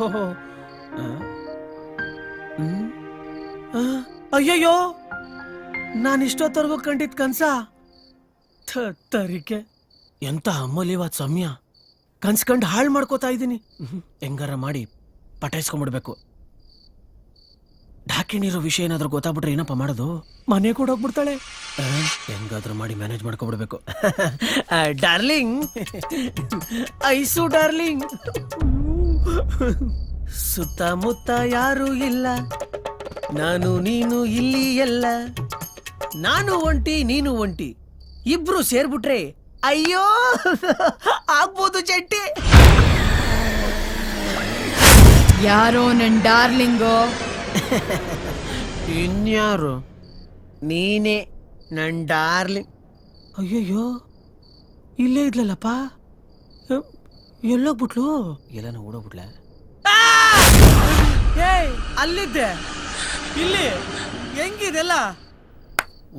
ಓಹೋ ಅಯ್ಯಯ್ಯೋ ನಾನು ಇಷ್ಟೊತ್ತವರೆಗೂ ಕಂಡಿದ್ ಕನ್ಸ ತರಿಕೆ ಎಂತ ಅಮೂಲ್ಯವಾದ ಸಮಯ ಕನ್ಸ್ಕಂಡು ಹಾಳು ಮಾಡ್ಕೋತಾ ಇದ್ದೀನಿ. ಹೆಂಗಾರ ಮಾಡಿ ಪಟಾಯಿಸ್ಕೊಂಡ್ಬಿಡ್ಬೇಕು. ಢಾಕಿಣಿರೋ ವಿಷಯ ಏನಾದ್ರೂ ಗೊತ್ತಾಗ್ಬಿಟ್ರೆ ಏನಪ್ಪ ಮಾಡೋದು? ಮನೆ ಕೂಡ ಹೋಗ್ಬಿಡ್ತಾಳೆ. ಹೆಂಗಾದ್ರೂ ಮಾಡಿ ಮ್ಯಾನೇಜ್ ಮಾಡ್ಕೊಬಿಡ್ಬೇಕು. ಡಾರ್ಲಿಂಗ್, ಐಸು ಡಾರ್ಲಿಂಗ್, ಸುತ್ತಮುತ್ತ ಯಾರು ಇಲ್ಲ, ನಾನು ನೀನು ಇಲ್ಲಿ ಎಲ್ಲ, ನಾನು ಒಂಟಿ ನೀನು ಒಂಟಿ, ಇಬ್ರು ಸೇರ್ಬಿಟ್ರೆ ಅಯ್ಯೋ ಆಗ್ಬೋದು ಜಂಟಿ. ಯಾರೋ ನನ್ ಡಾರ್ಲಿಂಗೋ? ಇನ್ಯಾರು? ನೀನೇ ನನ್ ಡಾರ್ಲಿಂಗ್. ಅಯ್ಯಯ್ಯೋ ಇಲ್ಲೇ ಇದ್ಲಲ್ಲಪ್ಪ, ಎಲ್ಲೋಗ್ಬಿಟ್ಲು? ಎಲ್ಲಾನು ಓಡೋಗ್ಬಿಟ್ಲ? ಅಲ್ಲಿದ್ದೆ, ಇಲ್ಲಿ ಹೆಂಗಿದೆಲ್ಲ?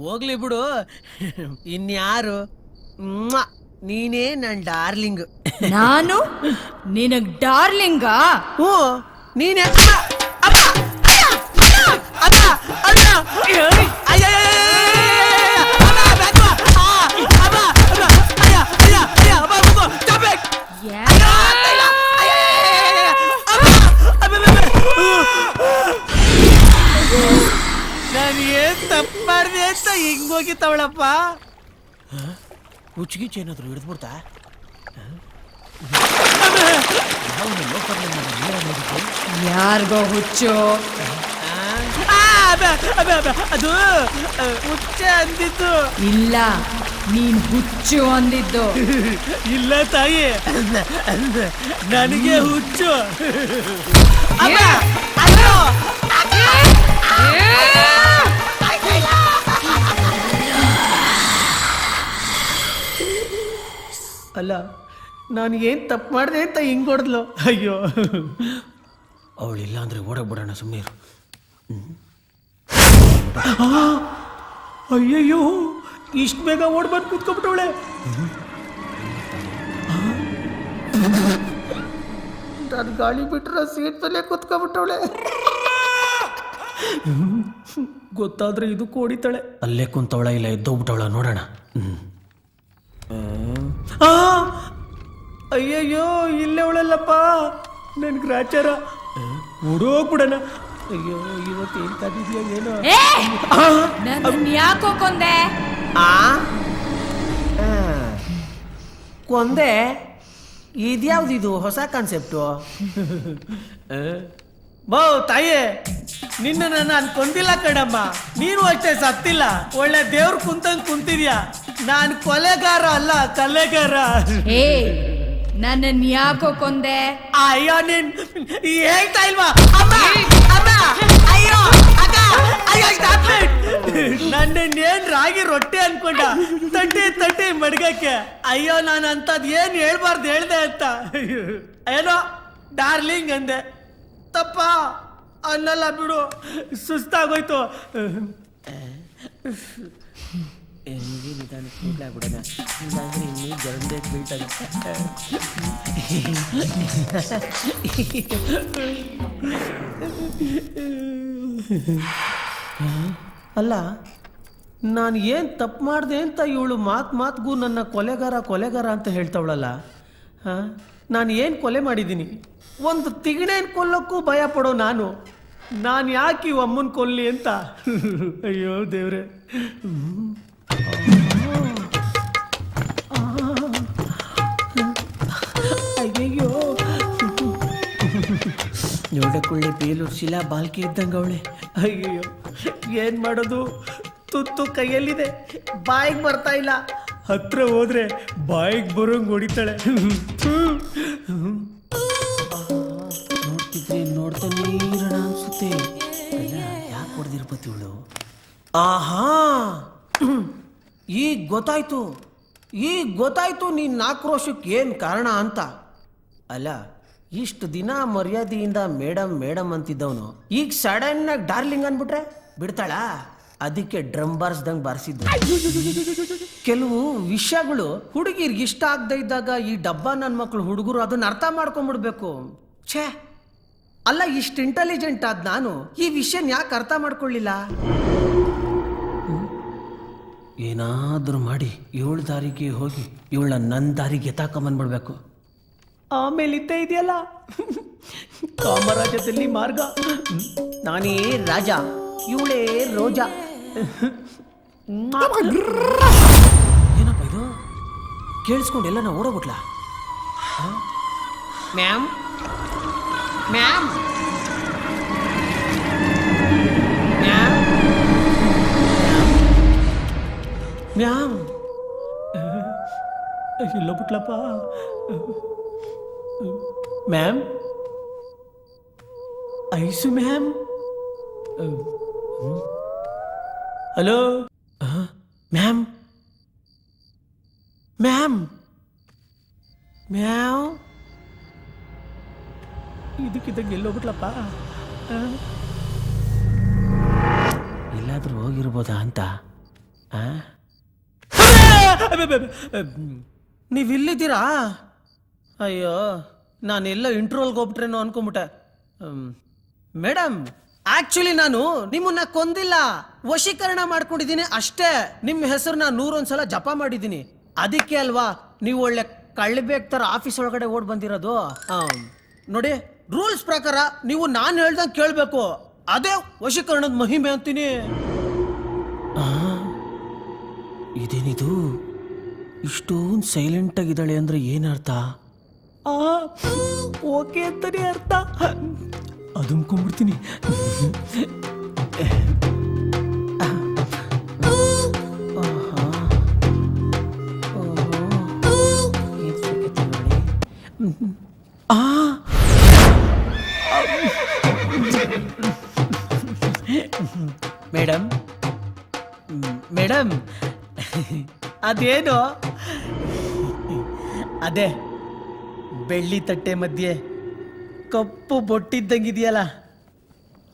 ಹೋಗ್ಲಿ ಬಿಡು. ಇನ್ಯಾರು? ನೀನೇ ನನ್ ಡಾರ್ಲಿಂಗ್. ನಾನು ನಿನಗ್ ಡಾರ್ಲಿಂಗಾ? ಹ್ಞೂ ನೀನೇ. ನಾನು ಏನ್ ತಪ್ಪು ಮಾಡಿದೆ ಅಂತ ಹಿಂಗೋಗಿತ್ತವಳಪ್ಪ. ಹುಚ್ಚಿಗಿಚ್ಚು ಏನಾದ್ರು ಹಿಡಿದ್ಬಿಡ್ತಾ? ಯಾರಿಗೋ ಹುಚ್ಚು? ಅದು ಹುಚ್ಚೆ ಅಂದಿದ್ದು. ಇಲ್ಲ, ನೀನ್ ಹುಚ್ಚು ಅಂದಿದ್ದು. ಇಲ್ಲ ತಾಯಿ, ನನಗೆ ಹುಚ್ಚು. ಅಲ್ಲ, ನಾನು ಏನ್ ತಪ್ಪು ಮಾಡಿದೆ ಅಂತ ಹಿಂಗ್ ಹೊಡೆದ್ಲು. ಅಯ್ಯೋ, ಅವಳಿಲ್ಲ ಅಂದ್ರೆ ಓಡೋಗ್ಬಿಡೋಣ, ಸುಮ್ಮನೆ ಇರು. ಅಯ್ಯಯ್ಯೋ, ಇಷ್ಟು ಬೇಗ ಓಡ್ಬಂದು ಕೂತ್ಕೊಂಡ್ಬಿಟ್ಟವಳೆ. ನಾನು ಗಾಳಿ ಬಿಟ್ರೆ ಸೀಟ್ ಮೇಲೆ ಕೂತ್ಕೊಂಡ್ಬಿಟ್ಟವಳೆ. ಗೊತ್ತಾದ್ರೆ ಇದು ಕೋಡಿತಾಳೆ. ಅಲ್ಲೇ ಕುಂತವಳ ಇಲ್ಲ ಎದ್ದೋಗ್ಬಿಟ್ಟವಳ, ನೋಡೋಣ. ಅಯ್ಯಯ್ಯೋ, ಇಲ್ಲೇ ಅವಳಲ್ಲಪ್ಪ, ನನ್ ಗ್ರಾಚಾರ. ಓಡೋಗ್ಬಿಡಣ. ಅಯ್ಯೋ, ಇವತ್ತೇನ್ ಕಾದಿದ್ಯಾ ಏನೋ. ಯಾಕೋ ಕೊಂದೆ? ಕೊಂದೆ? ಇದ್ಯಾವ್ದಿದು ಹೊಸ ಕಾನ್ಸೆಪ್ಟು? ಬೋ ತಾಯೇ, ನಿನ್ನ ನಾನು ಕೊಂದಿಲ್ಲ ಕಣಮ್ಮ. ನೀನು ಅಷ್ಟೇ ಸತ್ತಿಲ್ಲ. ಒಳ್ಳೆ ದೇವ್ರು ಕುಂತಂಗ್ ಕುಂತಿದ್ಯಾ. ನಾನು ಕೊಲೆಗಾರ ಅಲ್ಲ, ಕಲೆಗಾರ. ಏ, ನನ್ನನ್ ಯಾಕೋ ಕೊಂದೆ? ಅಯ್ಯೋ, ನೀನ್ ಹೇಳ್ತಾ ಇಲ್ವಾ? ಅಯ್ಯೋ ನನ್ನೇನ್ ರಾಗಿ ರೊಟ್ಟಿ ಅನ್ಕೊಂಡ ತಟ್ಟಿ ಮಡ್ಗಕ್ಕೆ. ಅಯ್ಯೋ, ನಾನು ಅಂತದ್ ಏನ್ ಹೇಳ್ಬಾರ್ದು ಹೇಳ್ದೆ ಅಂತ. ಏನೋ ಡಾರ್ಲಿಂಗ್ ಅಂದೆ, ತಪ್ಪ ಅನ್ನಲ್ಲ ಬಿಡು, ಸುಸ್ತಾಗೋಯ್ತು. ನಿಧಾನ ಕೂಡ್ಲಾಗ್ಬಿಡೋಣ, ಇಲ್ಲಾಂದ್ರೆ ಇನ್ನೂ ಜರಂಡೆ ಬೀಳ್ತದೆ. ಅಲ್ಲ, ನಾನು ಏನು ತಪ್ಪು ಮಾಡಿದೆ ಅಂತ ಇವಳು ಮಾತಿಗೂ ನನ್ನ ಕೊಲೆಗಾರ ಅಂತ ಹೇಳ್ತಾವಳಲ್ಲ. ನಾನು ಏನು ಕೊಲೆ ಮಾಡಿದ್ದೀನಿ? ಒಂದು ತಿಗಣೆಯನ್ನು ಕೊಲ್ಲೋಕ್ಕೂ ಭಯ ಪಡೋ ನಾನು ಯಾಕೆ ಇವು ಅಮ್ಮನ ಕೊಲ್ಲಿ ಅಂತ. ಅಯ್ಯೋ ದೇವ್ರೆ. ಅಯ್ಯಯ್ಯೋ, ನೋಡಕೊಳ್ಳಿ ಬೇಲೂರು ಶಿಲಾ ಬಾಲ್ಕಿ ಇದ್ದಂಗೆ ಅವಳೆ. ಅಯ್ಯಯ್ಯೋ, ಏನು ಮಾಡೋದು? ತುತ್ತು ಕೈಯಲ್ಲಿದೆ, ಬಾಯಿಗೆ ಬರ್ತಾ ಇಲ್ಲ. ಹತ್ರ ಹೋದ್ರೆ ಬಾಯಿಗೆ ಬರೋಂಗೆ ಹೊಡಿತಾಳೆ. ನೋಡ್ತಿದ್ರೆ ನೋಡ್ತಾನೆ ಇರೋಣ ಅನ್ಸುತ್ತೆ. ಯಾಕೆ ಹೊಡೆದಿರ್ಬತ್ತಿ ಇವಳು? ಆಹಾ, ಈಗ ಗೊತ್ತಾಯ್ತು ನೀನ್ ಆಕ್ರೋಶಕ್ಕೆ ಏನು ಕಾರಣ ಅಂತ. ಅಲ್ಲ, ಇಷ್ಟು ದಿನ ಮರ್ಯಾದೆಯಿಂದ ಮೇಡಮ್ ಅಂತಿದ್ದವನು ಈಗ ಸಡನ್ ಆಗಿ ಡಾರ್ಲಿಂಗ್ ಅನ್ಬಿಟ್ರೆ ಬಿಡ್ತಾಳ? ಅದಕ್ಕೆ ಡ್ರಮ್ ಬಾರಿಸ್ದಂಗೆ ಬಾರಿಸಿದ್ದು. ಕೆಲವು ವಿಷಯಗಳು ಹುಡುಗಿರ್ಗೆ ಇಷ್ಟ ಆಗದೆ ಇದ್ದಾಗ ಈ ಡಬ್ಬ ನನ್ನ ಮಕ್ಕಳು ಹುಡುಗರು ಅದನ್ನ ಅರ್ಥ ಮಾಡ್ಕೊಂಡ್ಬಿಡ್ಬೇಕು. ಛೇ, ಅಲ್ಲ, ಇಷ್ಟು ಇಂಟೆಲಿಜೆಂಟ್ ಆದ ನಾನು ಈ ವಿಷಯನ ಯಾಕೆ ಅರ್ಥ ಮಾಡ್ಕೊಳ್ಳಿಲ್ಲ? ಏನಾದರೂ ಮಾಡಿ ಇವಳ ದಾರಿಗೆ ಹೋಗಿ ಇವಳನ್ನ ನನ್ನ ದಾರಿಗೆ ಎತ್ತಾಕೊಂಬಂದ್ಬಿಡ್ಬೇಕು. ಆಮೇಲೆ ಇದ್ದೇ ಇದೆಯಲ್ಲ ಕಾಮರಾಜದಲ್ಲಿ ಮಾರ್ಗ. ನಾನೇ ರಾಜ, ಇವಳೇ ರೋಜಾ. ಏನಪ್ಪ ಇದು? ಕೇಳಿಸ್ಕೊಂಡೆಲ್ಲ ನಾ ಓಡೋಗ್ಬಿಟ್ಲ? ಮ್ಯಾಮ್ ಮ್ಯಾಮ್ ಮ್ಯಾಮ್ ಮ್ಯಾಮ್ ಎಲ್ಲೋ ಬಿಟ್ಲಪ್ಪ. ಮ್ಯಾಮ್, ಐಸು ಮ್ಯಾಮ್. ಹಲೋ ಮ್ಯಾಮ್ ಮ್ಯಾಮ್ ಮ್ಯಾವ್. ಇದಕ್ಕಿದ್ದಂಗೆ ಎಲ್ಲೋಗ್ಬಿಟ್ಲಪ್ಪ. ಎಲ್ಲಾದ್ರೂ ಹೋಗಿರ್ಬೋದಾ ಅಂತ. ನೀವಿಲ್ಲಿದ್ದೀರಾ? ಅಯ್ಯೋ, ನಾನೆಲ್ಲ ಇಂಟ್ರೋಲ್ಗೆ ಹೋಗ್ಬಿಟ್ರೇನೋ ಅನ್ಕೊಂಬಿಟ್ಟೆ. ಮೇಡಮ್, ಆಕ್ಚುಲಿ ನಾನು ನಿಮ್ಮನ್ನ ಕೊಂದಿಲ್ಲ, ವಶೀಕರಣ ಮಾಡ್ಕೊಂಡಿದ್ದೀನಿ ಅಷ್ಟೇ. ನಿಮ್ಮ ಹೆಸರನ್ನ 101 ಸಲ ಜಪ ಮಾಡಿದ್ದೀನಿ. ಅದಕ್ಕೆ ಅಲ್ವಾ ನೀವು ಒಳ್ಳೆ ಕಳ್ಳಿಬೇಕ್ ತರ ಆಫೀಸ್ ಒಳಗಡೆ ಓಡ್ ಬಂದಿರೋದು. ನೋಡಿ, ರೂಲ್ಸ್ ಪ್ರಕಾರ ನೀವು ನಾನು ಹೇಳ್ದಂಗೆ ಕೇಳಬೇಕು. ಅದೇ ವಶೀಕರಣದ ಮಹಿಮೆ ಅಂತೀನಿ. ಇದೇನಿದು ಇಷ್ಟೊಂದು ಸೈಲೆಂಟ್ ಆಗಿದ್ದಾಳೆ ಅಂದ್ರೆ ಏನರ್ಥ? ಓಕೆ ಅಂತಾನೆ ಅರ್ಥ. ಅದುಮ್ಕೊಂಡ್ಬಿಡ್ತೀನಿ. ಮೇಡಮ್ ಮೇಡಮ್, ಅದೇನು? ಅದೇ ಬೆಳ್ಳಿ ತಟ್ಟೆ ಮಧ್ಯೆ ಕಪ್ಪು ಬೊಟ್ಟಿದ್ದಂಗಿದೆಯಲ್ಲ,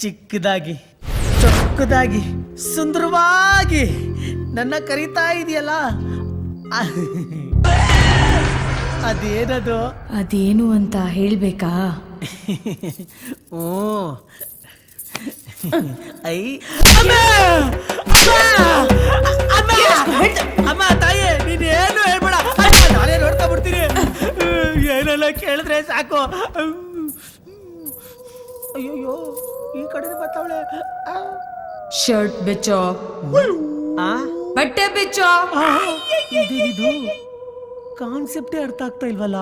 ಚಿಕ್ಕದಾಗಿ ಚೊಕ್ಕದಾಗಿ ಸುಂದರವಾಗಿ ನನ್ನ ಕರೀತಾ ಇದೆಯಲ್ಲ, ಅದೇನದು? ಅದೇನು ಅಂತ ಹೇಳ್ಬೇಕಾ? ಓ ಐ ಅಮ್ಮ, ತಾಯಿ, ನೀನು ಏನು ಹೇಳ್ಬೇಡ. ನಾನೇ ನೋಡ್ತಾ ಬಿಡ್ತೀನಿ. ಏನೆಲ್ಲ ಕೇಳಿದ್ರೆ ಸಾಕು. ಅಯ್ಯೋ, ಈ ಕಡೆ ಬರ್ತಾವಳೆ. ಶರ್ಟ್ ಬಿಚ್ಚೋ, ಬಟ್ಟೆ ಬಿಚ್ಚೋ. ಇದೇನಿದು? ಕಾನ್ಸೆಪ್ಟೇ ಅರ್ಥ ಆಗ್ತಾ ಇಲ್ವಲ್ಲ.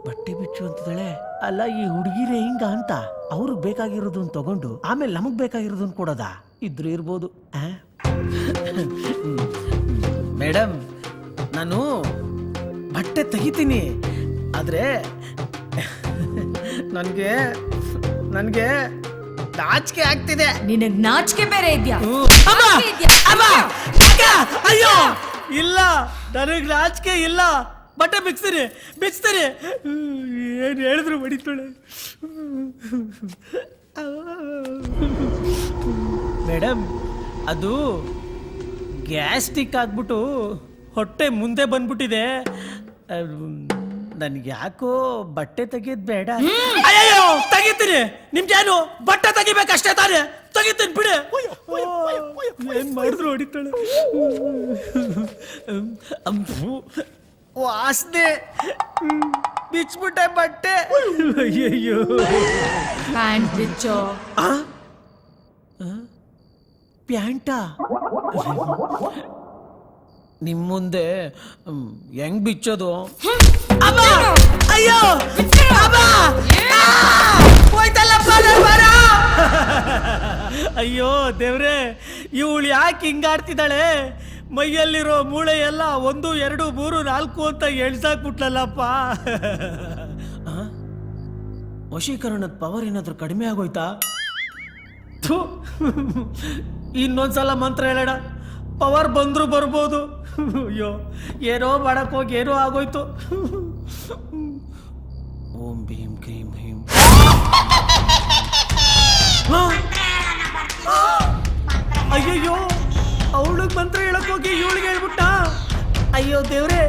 ಬಟ್ಟೆ ಬಿಚ್ಚು ಅಂತಿದ್ದಾಳೆ. ಅಲ್ಲ, ಈ ಹುಡುಗಿರೇ ಹಿಂಗ ಅಂತ ಅವ್ರಿಗೆ ಬೇಕಾಗಿರೋದನ್ನ ತಗೊಂಡು ಆಮೇಲೆ ನಮಗ್ ಬೇಕಾಗಿರೋದನ್ನ ಕೊಡೋದ? ಇದ್ರು ಇರ್ಬೋದು. ಮೇಡಮ್, ನಾನು ಬಟ್ಟೆ ತೆಗಿತೀನಿ, ಆದ್ರೆ ನನ್ಗೆ ನಾಚಿಕೆ ಆಗ್ತಿದೆ. ನಿನಗ್ ನಾಚಿಕೆ ಬೇರೆ ಇದ್ಯಾ? ಅಯ್ಯೋ, ಇಲ್ಲ, ನನಗ್ ನಾಚಿಕೆ ಇಲ್ಲ. ಬಟ್ಟೆ ಬಿಚ್ತೀನಿ. ಏನು ಹೇಳಿದ್ರು ಬಡಿತಾಳೆ. ಮೇಡಮ್, ಅದು ಗ್ಯಾಸ್ಟಿಕ್ ಆಗ್ಬಿಟ್ಟು ಹೊಟ್ಟೆ ಮುಂದೆ ಬಂದ್ಬಿಟ್ಟಿದೆ. ನನ್ಗೆ ಯಾಕೋ ಬಟ್ಟೆ ತೆಗಿಯೋದು ಬೇಡ. ಅಯ್ಯೋ, ತೆಗಿತೀನಿ. ನಿಮ್ಗೇನು ಬಟ್ಟೆ ತೆಗಿಬೇಕಷ್ಟೇ ತಾನೇ? ತೆಗಿತೀನಿ ಬಿಡಿ. ಏನ್ ಮಾಡಿದ್ರು ಹೊಡಿತಾಳೆ. ವಾಸನೆ ಬಿಚ್ಬಿಟ್ಟೆ ಬಟ್ಟೆ. ಅಯ್ಯಯ್ಯೋ. ಪ್ಯಾಂಟ್ ಬಿಚ್ಚೋ. ಪ್ಯಾಂಟಾ? ನಿಮ್ ಮುಂದೆ ಹೆಂಗ್ ಬಿಚ್ಚೋದು? ಅಯ್ಯೋ, ಅಯ್ಯೋ ದೇವ್ರೆ, ಇವಳು ಯಾಕೆ ಹಿಂಗಾಡ್ತಿದ್ದಾಳೆ? ಮೈಯಲ್ಲಿರೋ ಮೂಳೆ ಎಲ್ಲ 1, 2, 3, 4 ಅಂತ ಎಳ್ಸಾಕ್ಬಿಟ್ಲಲ್ಲಪ್ಪ. ವಶೀಕರಣದ ಪವರ್ ಏನಾದ್ರೂ ಕಡಿಮೆ ಆಗೋಯ್ತಾ? ಇನ್ನೊಂದ್ಸಲ ಮಂತ್ರ ಹೇಳೋಣ, ಪವರ್ ಬಂದ್ರು ಬರ್ಬೋದು. ಅಯ್ಯೋ, ಏನೋ ಮಾಡಕ್ ಹೋಗಿ ಏನೋ ಆಗೋಯ್ತು. ಓಂ ಭೀಮ್ ಕ್ರೀಂ ಹೀಂ. ಅಯ್ಯಯ್ಯೋ, ಅವಳಿಗೆ ಮಂತ್ರ ಹೇಳಕ್ ಹೋಗಿ ಇವಳಿಗೆ ಹೇಳ್ಬಿಟ್ಟ. ಅಯ್ಯೋ ದೇವ್ರೆ,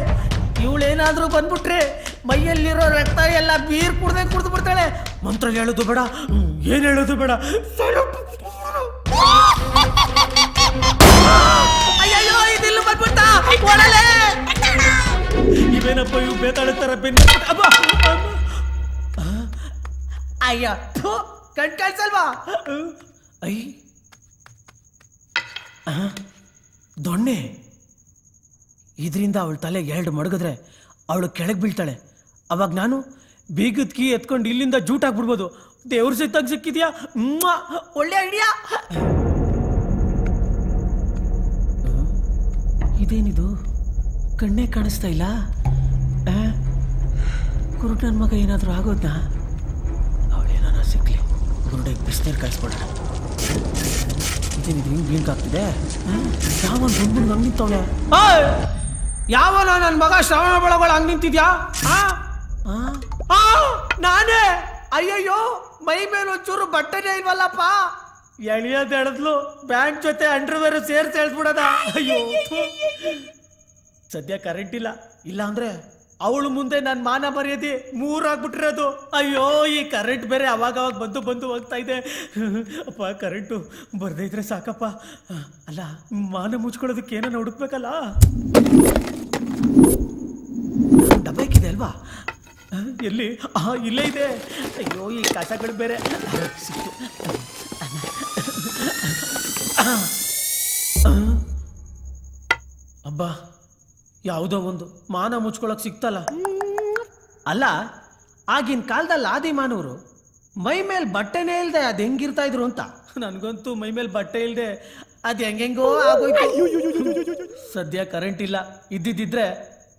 ಇವಳೇನಾದ್ರೂ ಬಂದ್ಬಿಟ್ರೆ ಮೈಯಲ್ಲಿರೋ ರಕ್ತ ಎಲ್ಲ ಬೀರ್ ಕುಡ್ದು ಬಿಡ್ತಾಳೆ. ಮಂತ್ರ ಹೇಳೋದು ಬೇಡ, ಏನ್ ಹೇಳೋದು ಬೇಡ. ಅಯ್ಯಯ್ಯೋ, ಇದೆಲ್ಲ ಬಂದ್ಬಿಟ್ಟ ಒಳಲೆ. ಇವೇನಪ್ಪ ಇವು ಬೇತಾಡುತ್ತಾರ ಬೆನ್ನ. ಅಯ್ಯ ಕಣ್ ಕಾಯ್ಸಲ್ವಾ? ಐ ದೊಣ್ಣೆ. ಇದರಿಂದ ಅವಳ ತಲೆ 2 ಮಡಗಿದ್ರೆ ಅವಳು ಕೆಳಗೆ ಬೀಳ್ತಾಳೆ. ಅವಾಗ ನಾನು ಬೀಗದ ಕೀ ಎತ್ಕೊಂಡು ಇಲ್ಲಿಂದ ಜೂಟ್ ಹಾಕ್ಬಿಡ್ಬೋದು. ದೇವ್ರ ಸಿಕ್ತಾಗ ಸಿಕ್ಕಿದ್ಯಾ? ಒಳ್ಳೆ ಐಡಿಯಾ. ಇದೇನಿದು? ಕಣ್ಣೇ ಕಾಣಿಸ್ತಾ ಇಲ್ಲ. ಕುರುಡ್ ನನ್ನ ಮಗ ಏನಾದರೂ ಆಗೋದ್ನಾ? ಅವಳೇನಾರ ಸಿಕ್ಲಿ, ಗುರುಡಿಗೆ ಬಿಸಿನೀರು ಕಾಯಿಸ್ಬಿಡೋಣ. ಇದೇನಿದು ಹಿಂಗೆ ಬ್ಲಿಂಕ್ ಆಗ್ತಿದೆ? ಯಾವನ್ ಬಂದ್ಬಿಟ್ಟು ಹಂಗೆ ನಿಂತವಳೆ? ಯಾವನ ನನ್ನ ಮಗ ಶ್ರವಣ ಬೆಳಗೊಳ ಹಂಗೆ ನಿಂತಿದ್ಯಾ? ನಾನೇ. ಅಯ್ಯಯ್ಯೋ, ಮೈ ಮೇಲೆ ಒಂಚೂರು ಬಟ್ಟೆನೇ ಇಲ್ವಲ್ಲಪ್ಪ. ಎಳಿಯೋದು ಎಳೆದ್ಲು, ಬ್ಯಾಂಕ್ ಜೊತೆ ಅಂಡರ್ವೇರ್ ಸೇರ್ಸಿ ಎಳ್ಸ್ಬಿಡೋದ. ಅಯ್ಯೋ, ಸದ್ಯ ಕರೆಂಟ್ ಇಲ್ಲ. ಇಲ್ಲ ಅಂದ್ರೆ ಅವಳು ಮುಂದೆ ನನ್ನ ಮಾನ ಮರ್ಯಾದೆ 3 ಆಗ್ಬಿಟ್ಟಿರೋದು. ಅಯ್ಯೋ, ಈ ಕರೆಂಟ್ ಬೇರೆ ಅವಾಗ ಬಂದು ಹೋಗ್ತಾ ಇದೆ. ಅಪ್ಪ, ಕರೆಂಟು ಬರ್ದೇ ಇದ್ರೆ ಸಾಕಪ್ಪ. ಅಲ್ಲ, ಮಾನ ಮುಚ್ಕೊಳ್ಳೋದಕ್ಕೆ ಏನನ್ನ ಹುಡುಕ್ಬೇಕಲ್ಲ. ಡಬ್ಬಾಕಿದೆ ಅಲ್ವಾ? ಎಲ್ಲಿ? ಇಲ್ಲೇ ಇದೆ. ಅಯ್ಯೋ, ಈ ಕಸಗಳು ಬೇರೆ ಸಿಕ್ತು. ಅಬ್ಬಾ, ಯಾವುದೋ ಒಂದು ಮಾನ ಮುಚ್ಕೊಳಕ್ ಸಿಕ್ತಲ್ಲ. ಅಲ್ಲ, ಆಗಿನ ಕಾಲದಲ್ಲಿ ಆದಿಮಾನವರು ಮೈ ಮೇಲೆ ಬಟ್ಟೆನೇ ಇಲ್ದೆ ಅದು ಹೆಂಗಿರ್ತಾ ಇದ್ರು ಅಂತ. ನನಗಂತೂ ಮೈ ಮೇಲೆ ಬಟ್ಟೆ ಇಲ್ದೆ ಅದು ಹೆಂಗೆಂಗೋ ಆಗೋಯ್ತು. ಸದ್ಯ ಕರೆಂಟ್ ಇಲ್ಲ. ಇದ್ದಿದ್ದಿದ್ರೆ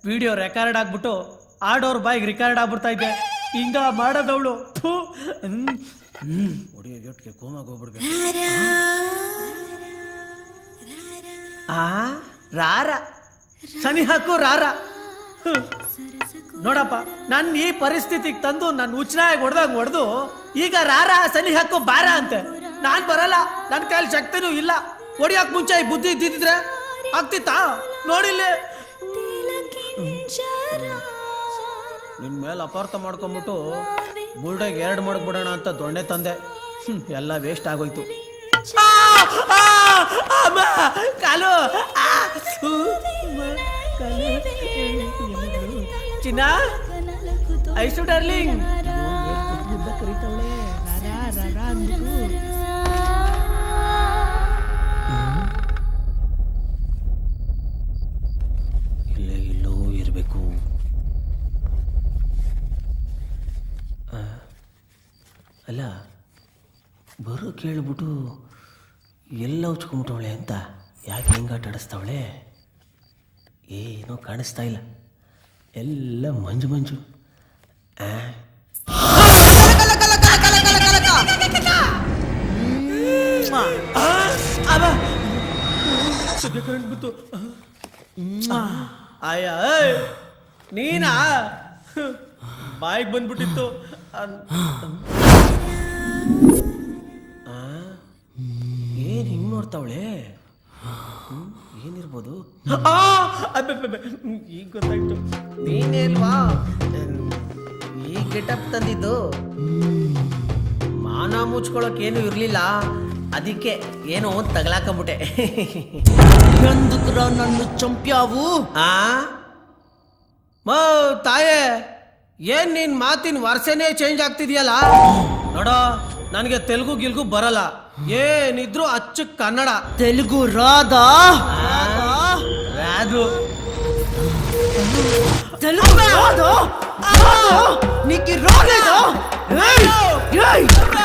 ವಿಡಿಯೋ ರೆಕಾರ್ಡ್ ಆಗ್ಬಿಟ್ಟು ಆಡೋರ್ ಬಾಯಿಗೆ ರೆಕಾರ್ಡ್ ಆಗ್ಬಿಡ್ತಾ ಇದ್ದೆ. ಹಿಂಗ ಮಾಡೋದವಳು ಹೊಡಿಯೋ ಗೇಟ್ಗೆ ಕೋಮಾಗ ಹೋಗ್ಬಿಡ್ಬೇಕು. ರಾರ ಸನಿ ಹಾಕು ರಾರ. ನೋಡಪ್ಪ, ನನ್ನ ಈ ಪರಿಸ್ಥಿತಿಗೆ ತಂದು ನನ್ನ ಹುಚ್ಚನಾಗಿ ಹೊಡೆದು ಈಗ ರಾರ ಸನಿ ಹಾಕು ಬಾರ ಅಂತೆ. ನಾನ್ ಬರಲ್ಲ, ನನ್ನ ಕೈಲಿ ಶಕ್ತಿನೂ ಇಲ್ಲ. ಹೊಡಿಯಕ್ ಮುಂಚೆ ಈ ಬುದ್ಧಿ ಇದ್ದಿದ್ರೆ ಆಗ್ತಿತ್ತಾ? ನೋಡಿಲ್ಲ, ನಿನ್ ಮೇಲೆ ಅಪಾರ್ಥ ಮಾಡ್ಕೊಂಡ್ಬಿಟ್ಟು ಬುಲ್ಡಾಗ 2 ಮಡಗ್ಬಿಡೋಣ ಅಂತ ದೊಣ್ಣೆ ತಂದೆ. ಎಲ್ಲ ವೇಸ್ಟ್ ಆಗೋಯ್ತು. ಕಾಲು ಚಿನ್ನ, ಐಸು ಡಾರ್ಲಿಂಗ್. ಕರೀತಾವಳೆ ಇಲ್ಲೇ ಇಲ್ಲೋ ಇರಬೇಕು. ಅಲ್ಲ, ಬರೋ ಕೇಳ್ಬಿಟ್ಟು ಎಲ್ಲ ಉಚ್ಕೊಂಬಿಟ್ಟವಳೆ ಅಂತ ಯಾಕೆ ಹೆಂಗಾಟ ಆಡಿಸ್ತಾವಳೆ? ಏನೋ ಕಾಣಿಸ್ತಾ ಇಲ್ಲ, ಎಲ್ಲ ಮಂಜು ಮಂಜು. ಬಿತ್ತು. ಅಯ್ಯ, ನೀನಾ? ಬಾಯಿಗೆ ಬಂದ್ಬಿಟ್ಟಿತ್ತು. ಏನ್ ಹಿಂಗ್ ನೋಡ್ತಾವಳೆ? ಏನಿರ್ಬೋದು? ಈಗ ಗೊತ್ತಾಯ್ತು, ನೀನೇಲ್ವಾ ಈ ಗೆಟಪ್ ತಂದಿದ್ದು. ಮಾನ ಮುಚ್ಕೊಳಕ್ ಏನು ಇರ್ಲಿಲ್ಲ, ಅದಕ್ಕೆ ಏನೋ ತಗಲಾಕಂಬಿಟ್ಟೆ. ನನ್ನ ಚಂಪ್ಯಾವು ತಾಯೇ, ಏನ್ ನಿನ್ ಮಾತಿನ ವರ್ಷನೇ ಚೇಂಜ್ ಆಗ್ತಿದ್ಯಲ್ಲ. ನೋಡೋ, ನನಗೆ ತೆಲುಗು ಗಿಲ್ಗು ಬರಲ್ಲ, ಏನಿದ್ರು ಅಚ್ಚ ಕನ್ನಡ. ತೆಲುಗು ರಾಧಾ ರಾಧು తెలుగు రాదు నీకు రాలేదు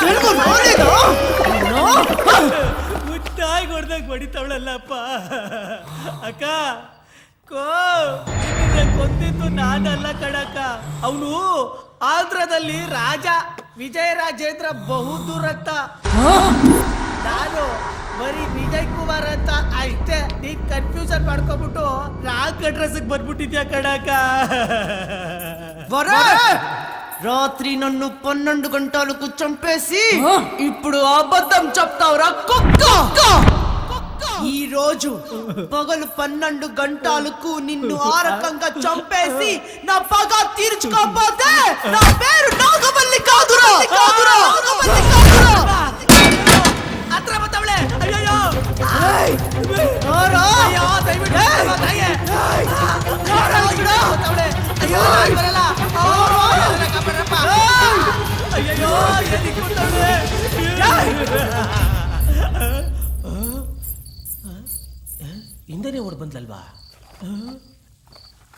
తెలుగు రాలేదు ಮುಟ್ಟಾಗಿ ಹೊಡೆದಾಗ ಹೊಡಿತಾವಳಲ್ಲಪ್ಪ. ಅಕ್ಕ, ಕೊಂದಿದ್ದು ನಾನಲ್ಲ ಕಣಕ್ಕ. ಅವನು ಆಂಧ್ರದಲ್ಲಿ ರಾಜ ವಿಜಯರಾಜೇಂದ್ರ ಬಹುದೂರತ್ತ. ನಾನು ಬರೀ ವಿಜಯ್ ಕುಮಾರ್ ಅಂತ ಅಷ್ಟೇ. ನೀನ್ ಕನ್ಫ್ಯೂಷನ್ ಮಾಡ್ಕೊಬಿಟ್ಟು ರಾಂಗ್ ಅಡ್ರೆಸ್ ಬಂದ್ಬಿಟ್ಟಿದ್ಯಾ ಕಣಕ್ಕ. రాత్రి నన్ను 12 గంటలకు చంపేసి ఇప్పుడు అబద్ధం చెప్తావురా కుక్క. ఈ రోజు పగలు 12 గంటలకు నిన్ను ఆరకంగా చంపేసి నా పగ తీర్చుకోకపోతే నా పేరు నాగమల్లిక. ಹತ್ರ ಬತ್ತವಳೆ. ಅಯ್ಯಯ್ಯೋ. ಹಿಂದೆನೇ ಓಡ್ ಬಂದ್ಲಲ್ವಾ?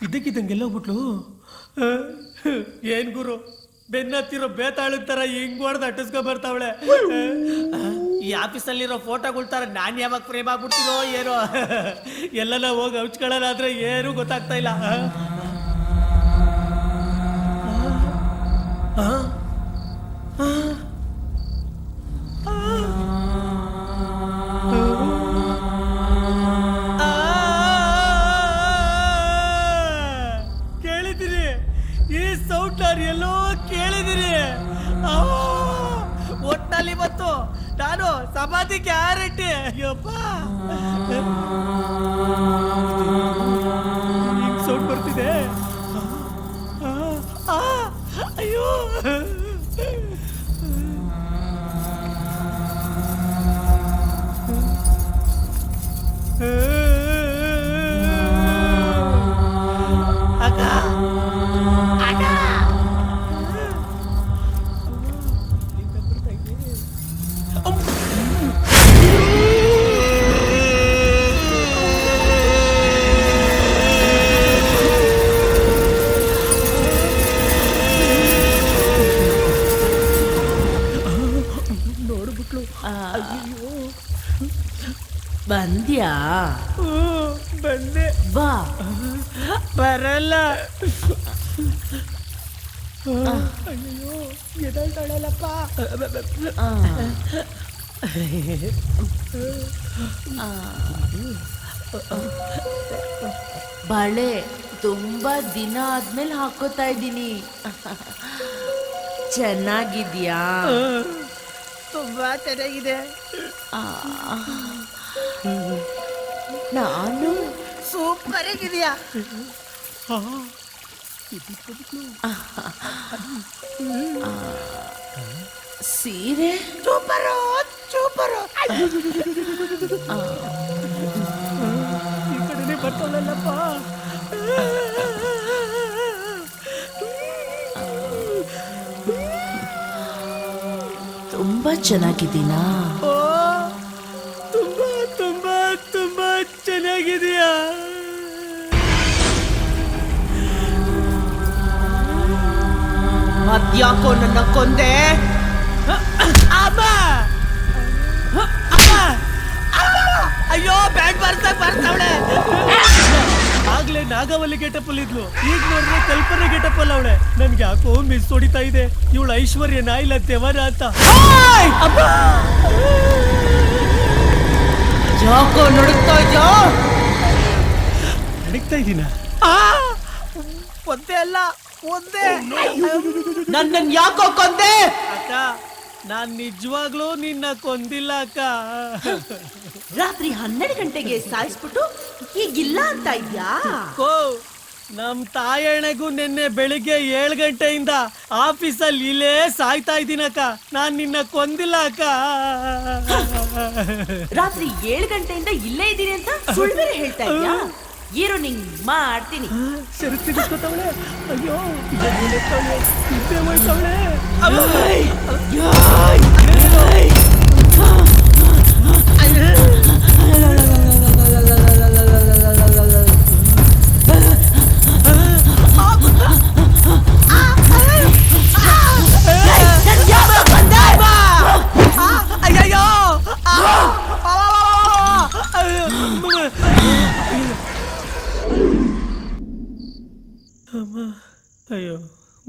ಇದ್ದಕ್ಕಿದ್ದಂಗೆಲ್ಲ ಹೋಗ್ಬಿಟ್ಲು. ಏನ್ ಗುರು, ಬೆನ್ನತ್ತಿರೋ ಬೇತಾಳದ ತರ ಹಿಂಗ್ ಹೊಡೆದು ಅಟ್ಟಿಸ್ಕೊ ಬರ್ತಾವಳೆ. ಈ ಆಫೀಸಲ್ಲಿರೋ ಫೋಟೋಗಳ ತರ ನಾನ್ ಯಾವಾಗ ಫ್ರೇಮ್ ಆಗ್ಬಿಡ್ತೀನೋ ಏನೋ. ಎಲ್ಲನ ಹೋಗಿ ಹಚ್ಕೊಳ್ಳೋದಾದ್ರೆ ಏನೂ ಗೊತ್ತಾಗ್ತಾ ಇಲ್ಲ. ಕೇಳಿದಿರಿ ಈ ಸೌಂಡ್ ಎಲ್ಲೋ ಕೇಳಿದಿರಿ. ಒಟ್ಟಲ್ಲಿ ಬಂತು ನಾನು ಸಮಾಧಿ ಗ್ಯಾರಂಟಿ. ಅಯ್ಯಪ್ಪ ಸೌಂಡ್ ಬರ್ತಿದೆ. ಅಯ್ಯೋ ಬಂದ್ಯಾ? ಬಂದೆ. ಬಾ. ಬರಲ್ಲ. ಅಯ್ಯೋ ಎದಳ್ತಾಳಲ್ಲಪ್ಪ. ಬಳೆ ತುಂಬಾ ದಿನ ಆದ್ಮೇಲೆ ಹಾಕೋತಾ ಇದ್ದೀನಿ. ಚೆನ್ನಾಗಿದ್ಯಾ? ತುಂಬಾ ಚೆನ್ನಾಗಿದೆ. ನಾನು ಸೂಪರ್ ಆಗಿದೆಯಾ? ಸೀರೆ ಸೂಪರು ಸೂಪರು. ಈ ಕಡೆನೇ ಬರ್ತಾಳಲ್ಲಪ್ಪ. ತುಂಬಾ ಚೆನ್ನಾಗಿದ್ದೀನಾ? ಓ ತುಂಬಾ ತುಂಬಾ ತುಂಬಾ ಚೆನ್ನಾಗಿದೆಯಾ? ಮತ್ಯಾಕೋ ನನ್ನ ಕೊಂದೆ? ಅಮ್ಮ ಅಯ್ಯೋ ಬ್ಯಾಂಡ್ ಬರ್ತಾವಳೆ. ಆಗ್ಲೇ ನಾಗವಲ್ಲಿ ಗೆಟಪಲ್ ಇದ್ಲು, ಈಗ ನೋಡಿದ್ರೆ ಕಲ್ಪನೆ ಗೆಟಪಲ್ ಅವಳೆ. ನನ್ಗೆ ಯಾಕೋ ಮಿಸ್ ಹೊಡಿತಾ ಇದೆ. ಇವಳು ಐಶ್ವರ್ಯನ ಇಲ್ಲ ದೇವರ ಅಂತ. ಯಾಕೋ ನಡುಕ್ತಾ ಇದ್ಯಾ? ನಡೀತಾ ಇದ್ದೀನ? ಒಂದೇ ಅಲ್ಲ ಒಂದೇ. ನನ್ನನ್ ಯಾಕೋ ಕೊಂದೆ? ಅಕ್ಕ ನಾನ್ ನಿಜವಾಗ್ಲೂ ನಿನ್ನ ಕೊಂದಿಲ್ಲ ಅಕ್ಕ. ರಾತ್ರಿ 12 ಗಂಟೆಗೆ ಸಾಯಿಸ್ಬಿಟ್ಟು ಈಗಿಲ್ಲ ಅಂತ ಇದ್ಯಾ? ಕೋ ನಮ್ ತಾಯಣ್ಣಗೂ ನಿನ್ನೆ ಬೆಳಿಗ್ಗೆ 7 ಗಂಟೆಯಿಂದ ಆಫೀಸಲ್ಲಿ ಇಲ್ಲೇ ಸಾಯ್ತಾ ಇದ್ದೀನಕ್ಕ. ನಾನ್ ನಿನ್ನ ಕೊಂದಿಲ್ಲ ಅಕ್ಕ. ರಾತ್ರಿ 7 ಗಂಟೆಯಿಂದ ಇಲ್ಲೇ ಇದ್ದೀನಿ ಅಂತ ಸುಳ್ಳು ಬೇರೆ ಹೇಳ್ತಾ ಇದ್ಯಾ? ಇರು ನಿಂಗ್ ಮಾಡ್ತೀನಿ. ಶರತ್ತಿ ಬಿಟ್ಕೊತಾವಳೆ. ಅಯ್ಯೋ ಇದ್ದೇ ಹೋಯ್ತವಳೆ. ಅಯ್ಯೋ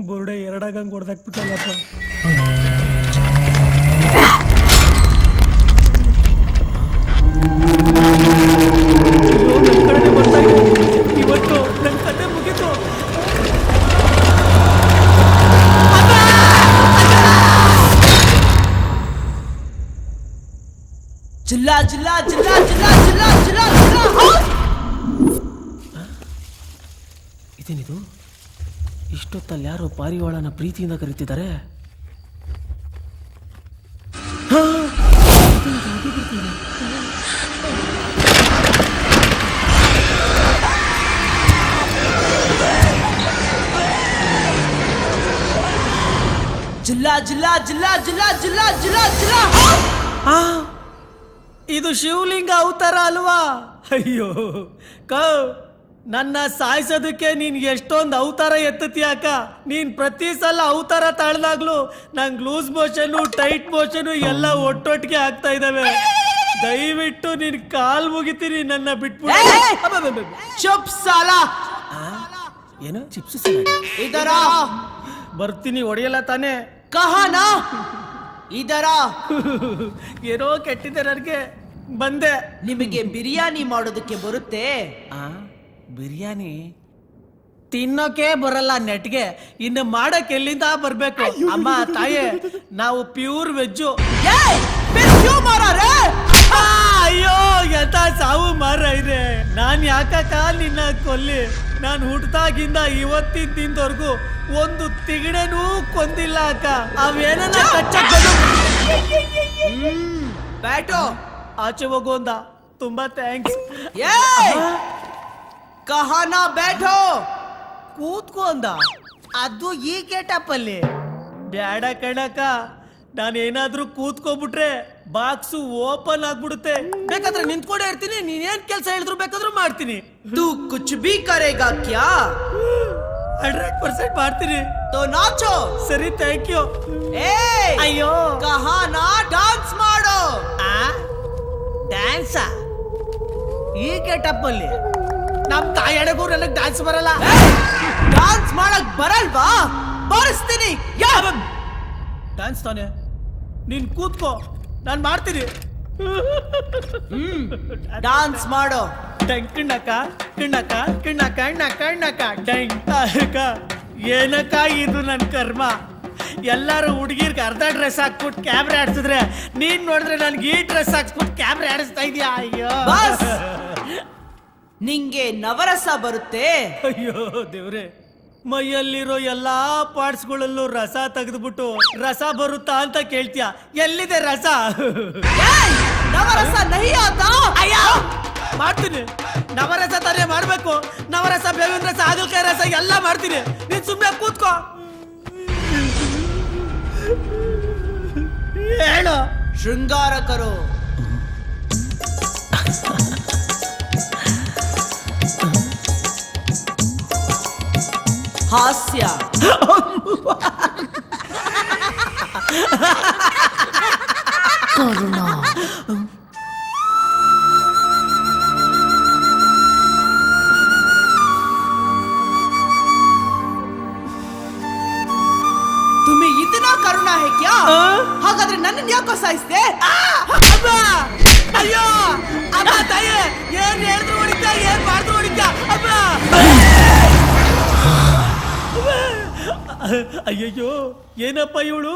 ಬೋರ್ಡೆ ಎರಡಾಗಂಗ್ ಹೊಡೆದಾಕ್ಬಿಟ್ಟಲ್ಲಪ್ಪ. ಕಡೆ ಬರ್ತಾ ಇದೆ. ಇವತ್ತು ನನ್ನ ಕತೆ ಮುಗೀತು. ಜಿಲ್ಲಾ ಜಿಲ್ಲಾ ಜಿಲ್ಲಾ ಜಿಲ್ಲಾ ಜಿಲ್ಲಾ ಜಿಲ್ಲಾ ಜಿಲ್ಲಾ. ಇದೇನಿದು? ಇಷ್ಟೊತ್ತಲ್ಲಿ ಯಾರೋ ಪಾರಿವಾಳನ ಪ್ರೀತಿಯಿಂದ ಕರೀತಿದ್ದಾರೆ. ಜಿಲ್ಲಾ ಜಿಲ್ಲಾ ಜಿಲ್ಲಾ ಜಿಲ್ಲಾ ಜಿಲ್ಲಾ ಜಿಲ್ಲಾ ಜಿಲ್ಲಾ ಆ, ಇದು ಶಿವಲಿಂಗ ಅವತಾರ ಅಲ್ವಾ? ಅಯ್ಯೋ ನನ್ನ ಸಾಯಿಸೋದಕ್ಕೆ ನೀನ್ ಎಷ್ಟೊಂದು ಅವತಾರ ಎತ್ತತಿಯಾಕ. ನೀನ್ ಪ್ರತಿ ಸಲ ಅವತಾರ ತಾಳ್ದಾಗ್ಲು ನಂಗೆ ಲೂಸ್ ಮೋಷನು ಟೈಟ್ ಮೋಷನು ಎಲ್ಲ ಒಟ್ಟೊಟ್ಟಿಗೆ ಆಗ್ತಾ ಇದಾವೆ. ದಯವಿಟ್ಟು ನೀನ್ ಕಾಲ್ ಮುಗಿತೀನಿ, ನನ್ನ ಬಿಟ್ಬಿಟ್ಟು. ಚುಪ್ ಸಾಲ. ಏನು ಚಿಪ್ಸ್ ಇದರ ಬರ್ತೀನಿ, ಹೊಡೆಯಲ್ಲ ತಾನೇ? ಕಹಾನಾ ಇದರ ಏನೋ ಕೆಟ್ಟಿದೆ ನನಗೆ, ಬಂದೆ. ನಿಮಗೆ ಬಿರಿಯಾನಿ ಮಾಡೋದಕ್ಕೆ ಬರುತ್ತೆ? ಬಿರಿಯಾನಿ ತಿನ್ನೋಕೆ ಬರಲ್ಲ ನೆಟ್ಗೆ, ಇನ್ನು ಮಾಡಕ್ ಎಲ್ಲಿಂದ ಬರ್ಬೇಕು? ಅಮ್ಮ ತಾಯೇ, ನಾವು ಪ್ಯೂರ್ ವೆಜ್ಜು. ಅಯ್ಯೋ ಎಂತ ಸಾವು ಮಾರ ಇದೆ. ನಾನ್ ಯಾಕಕ್ಕ ನಿನ್ನ ಕೊಲ್ಲಿ? ನಾನು ಹುಟ್ಟದಾಗಿಂದ ಇವತ್ತಿನ ದಿನದವರೆಗೂ ಒಂದು ತಿಗಣೆನೂ ಕೊಂದಿಲ್ಲ ಅಕ್ಕ. ಅವೇನ ಬ್ಯಾಟೋ ಆಚೆ ಹೋಗು ಅಂದ. ತುಂಬಾ ಥ್ಯಾಂಕ್ಸ್. ಕಹಾನಾ ಬ್ಯಾಟೋ ಕೂತ್ಕೋ ಅಂದ. ಅದು ಈ ಗೇಟಪ್ ಅಲ್ಲಿ ಬ್ಯಾಡ ಕಣಕ. ನಾನೇನಾದ್ರೂ ಕೂತ್ಕೋಬಿಟ್ರೆ ಬಾಕ್ಸು ಓಪನ್ ಆಗ್ಬಿಡುತ್ತೆ. ಬೇಕಾದ್ರೆ ನಿಂತ್ಕೊಂಡೇ ಇರ್ತೀನಿ, ನೀನೇನ್ ಕೆಲಸ ಹೇಳಿದ್ರು ಬೇಕಾದ್ರೂ ಮಾಡ್ತೀನಿ. ತೂ ಕುಚ್ ಬಿ ಕರೇಗಾ ಕ್ಯಾ? 100% ಮಾಡ್ತೀನಿ. ತೋ ನಾಚೋ. ಸರಿ, ಥ್ಯಾಂಕ್ ಯು. ಅಯ್ಯೋ ಕಹಾನಾ ಡಾನ್ಸ್ ಮಾಡೋ. ಡ್ಯಾನ್ಸ ಈ ಗೇಟಪ್ ಅಲ್ಲಿ? ನಮ್ ತಾಯಣಗೂ ನನಗ್ ಡ್ಯಾನ್ಸ್ ಬರಲ್ಲ. ಡಾನ್ಸ್ ಮಾಡಕ್ ಬರಲ್ವಾ? ಬರಿಸ್ತೀನಿ. ಡ್ಯಾನ್ಸ್ ತಾನೆ? ನೀನ್ ಕೂತ್ಕೋ, ನಾನ್ ಮಾಡ್ತೀನಿ. ಡಾನ್ಸ್ ಮಾಡೋ. ಕಿಣ್ಣಕ ಕಿಣ್ಣಕ ಕಿಣ್ಣಕ ಕಿಣ್ಣಕ ಕಿಣ್ಣಕ ಕಿಣ್ಣಕ. ಏನಕ್ಕ ಇದು ನನ್ ಕರ್ಮ? ಎಲ್ಲಾರು ಹುಡುಗಿರ್ಗೆ ಅರ್ಧ ಡ್ರೆಸ್ ಹಾಕ್ಬಿಟ್ಟು ಕ್ಯಾಮ್ರಾ ಆಡ್ಸಿದ್ರೆ, ನೀನ್ ನೋಡಿದ್ರೆ ನನ್ಗೆ ಈ ಡ್ರೆಸ್ ಹಾಕ್ಸ್ಬಿಟ್ಟು ಕ್ಯಾಮ್ರಾ ಆಡಿಸ್ತಾ ಇದೀಯಾ? ಅಯ್ಯೋ ಬಸ್. ನಿಂಗೆ ನವರಸ ಬರುತ್ತೆ? ಅಯ್ಯೋ ದೇವ್ರೆ, ಮೈಯಲ್ಲಿರೋ ಎಲ್ಲಾ ಪಾರ್ಟ್ಸ್ಗಳಲ್ಲೂ ರಸ ತೆಗೆದ್ಬಿಟ್ಟು ರಸ ಬರುತ್ತಾ ಅಂತ ಕೇಳ್ತೀಯ. ಎಲ್ಲಿದೆ ರಸ? ನವರಸ ನಹಿ ಆತಾ? ಅಯ್ಯೋ ಮಾಡ್ತೀನಿ. ನವರಸ ತಾನೇ ಮಾಡ್ಬೇಕು. ನವರಸ, ಬೇವಿನ ರಸ, ಹಾಗಲಕಾಯಿ ರಸ ಎಲ್ಲ ಮಾಡ್ತೀನಿ. ನೀನ್ ಸುಮ್ಮನೆ ಕೂತ್ಕೋ. ಹೇಳು. ಶೃಂಗಾರ ಕರೋ. ಹಾಸ್ಯ. ಕರುಣ. तुम्हें इतना करुणा है क्या? ಹಾಗಾದ್ರೆ ನನ್ನನ್ನು ಯಾಕೋ ಸಾಯಿಸ್ದೆ? ಅಯ್ಯೋ ಅಮ್ಮ ತಾಯಿ, ಏನ್ ಹೇಳಿದ್ರು ಹೊಡಿತಾ, ಏನ್ ಮಾಡಿದ್ರು ಹೊಡಿತಾ. ಅಮ್ಮ ಅಯ್ಯಯ್ಯೋ, ಏನಪ್ಪ ಇವಳು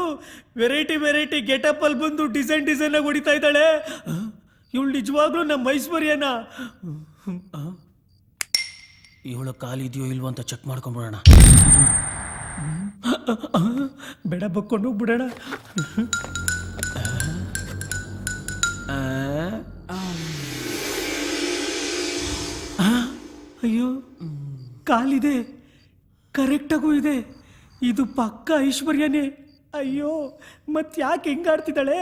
ವೆರೈಟಿ ವೆರೈಟಿ ಗೆಟಪ್ ಅಲ್ಲಿ ಬಂದು ಡಿಸೈನ್ ಡಿಸೈನ್ ಆಗಿ ಹೊಡಿತಾ ಇದ್ದಾಳೆ. ಇವಳು ನಿಜವಾಗ್ಲೂ ನಮ್ಮ ಐಶ್ವರ್ಯನ? ಇವಳ ಕಾಲಿದೆಯೋ ಇಲ್ವೋ ಅಂತ ಚೆಕ್ ಮಾಡ್ಕೊಂಡ್ಬಿಡೋಣ. ಬೇಡ, ಬಕ್ಕೊಂಡು ಬಿಡೋಣ. ಅಯ್ಯೋ, ಕಾಲಿದೆ, ಕರೆಕ್ಟಾಗೂ ಇದೆ. ಇದು ಪಕ್ಕ ಐಶ್ವರ್ಯನೇ. ಅಯ್ಯೋ, ಮತ್ ಯಾಕೆ ಹೆಂಗಾಡ್ತಿದ್ದಾಳೆ?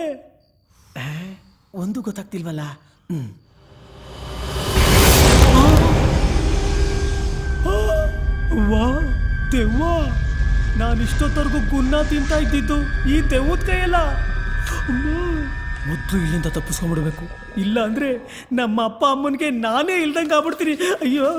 ಒಂದು ಗೊತ್ತಾಗ್ತಿಲ್ವಲ್ಲ. ವಾ ದೆವ್ವ, ನಾನಿಷ್ಟೊತ್ತವರೆಗೂ ಗುನ್ನ ತಿಂತಾ ಇದ್ದಿದ್ದು ಈ ದೆವ್ವದ ಕೈಯಲ್ಲ. ಮೊದಲು ಇಲ್ಲಿಂದ ತಪ್ಪಿಸ್ಕೊಂಡ್ಬಿಡ್ಬೇಕು, ಇಲ್ಲ ಅಂದ್ರೆ ನಮ್ಮ ಅಪ್ಪ ಅಮ್ಮನಿಗೆ ನಾನೇ ಇಲ್ದಂಗೆ ಆಗ್ಬಿಡ್ತೀನಿ. ಅಯ್ಯೋ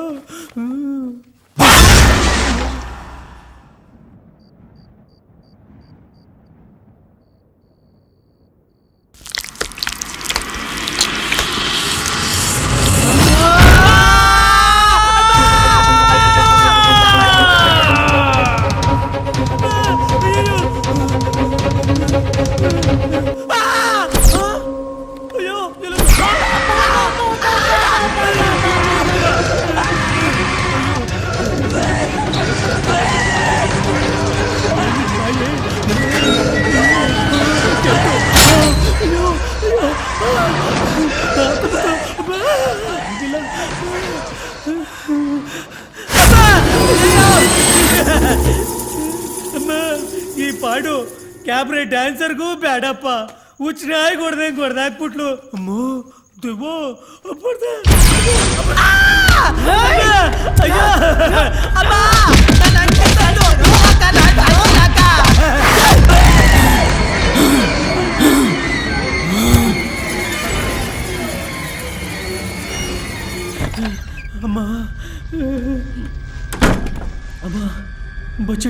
ಮಾಡು. ಕ್ಯಾಬ್ರೆ ಡ್ಯಾನ್ಸರ್ಗೂ ಬೇಡಪ್ಪ, ಹುಚ್ಚನಾಗಿ ಹೊಡೆದಂಗೆ ಹೊಡೆದಾಕ್ಬಿಟ್ಲು. ಅಮ್ಮೋ ದೆವ್ವ, ಅಪ್ಪಡ್ದೆ.